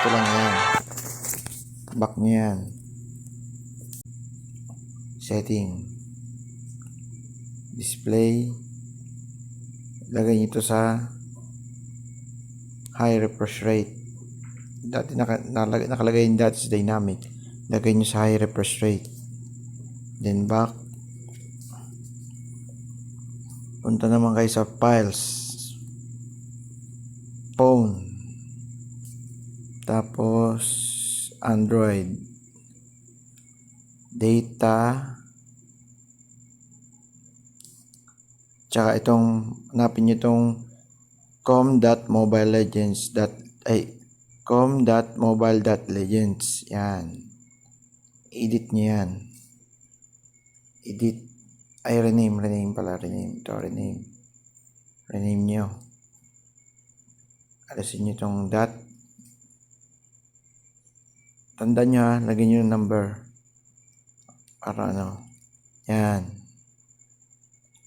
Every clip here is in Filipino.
Ito lang yan. Back nyo yan. Setting. Display. Lagay nyo ito sa high refresh rate. Dati nakalagay yung dati sa dynamic. Lagay nyo sa high refresh rate. Then back. Punta naman kayo sa files. Phone. Tapos Android. Data. Tsaka itong hanapin nyo itong com.mobilelegends. Yan. Edit nyo yan. Edit. Ay, rename pala. Rename. Ito, rename. Rename nyo. Alisin nyo itong dot. Tandaan nyo ha. Lagyan nyo yung number. Para ano. Yan.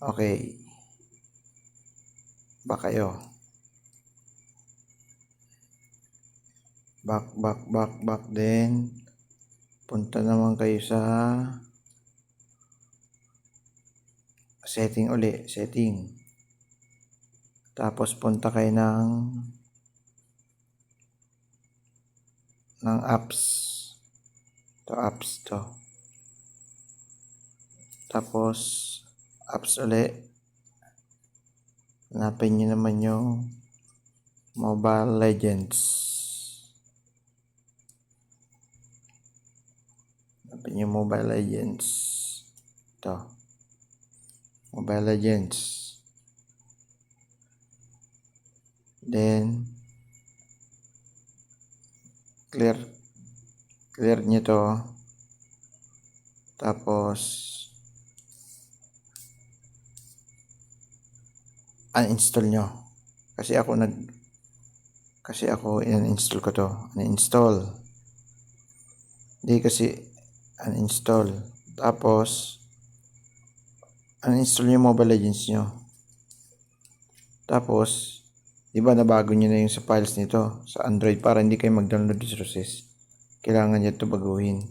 Okay. Back kayo. Back. Then, punta naman kayo sa setting uli. Setting. Tapos, punta kayo ng apps. Ito, apps to. Tapos, apps uli. Hanapin nyo naman yung Mobile Legends. Hanapin nyo Mobile Legends. Ito. Mobile Legends. Then, clear nyo to. Tapos, uninstall nyo. Kasi ako in-install ko to. Uninstall. Hindi kasi uninstall. Tapos, uninstall nyo Mobile Legends nyo. Tapos, diba nabago nyo na yung sa files nito sa Android para hindi kayo mag-download resources. Kailangan nyo ito baguhin.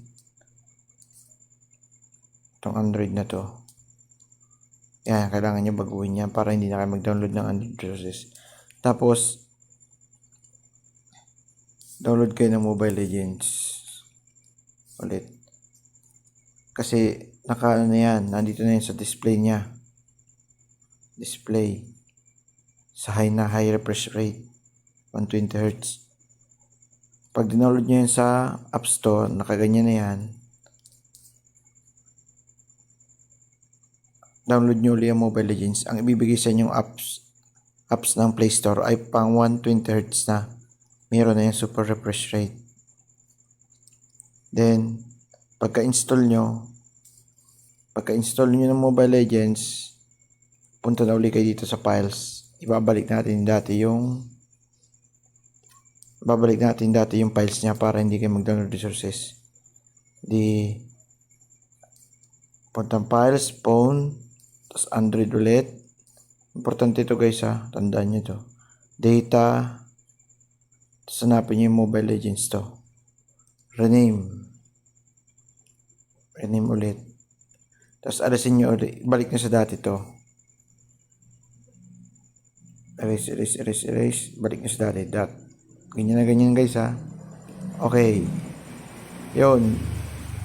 Itong Android na to. Yan, kailangan nyo baguhin yan para hindi na kayo mag-download ng Android resources. Tapos, download kayo ng Mobile Legends. Ulit. Kasi, naka-ano na yan. Nandito na yan sa display niya. Display. Sa high refresh rate. 120 Hz. Pag download nyo yan sa App Store, nakaganyan na yan. Download nyo ulit ang Mobile Legends. Ang ibibigay sa inyong apps ng Play Store ay pang 120 Hz na. Meron na yung super refresh rate. Then, pagka-install nyo ng Mobile Legends, punta na ulit kayo dito sa files. Ibabalik natin dati yung files niya para hindi kayo mag-download resources. Puntang files, phone, tapos Android ulit. Importante ito guys ha. Tandaan nyo ito. Data. Tapos hanapin nyo yung Mobile Legends to. Rename ulit. Tapos alisin nyo ulit. Balik nyo sa dati to. Erase. Balik nyo sa dati. Dot. Ganyan na ganyan guys ha. Okay. Yun.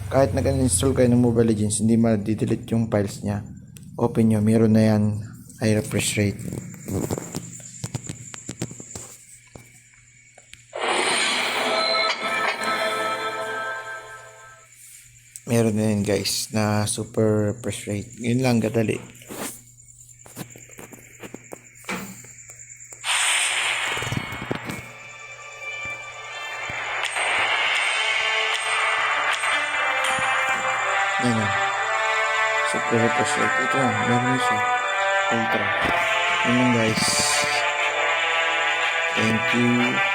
Kahit nag-install kayo ng Mobile Legends, hindi ma-delete yung files niya. Open nyo. Meron na yan. High refresh rate. Meron na yan guys na super refresh rate. Yun lang kadali. Yan o. Super refresh rate. Ito na. Meron siya. Ultra. Yun lang guys. Thank you.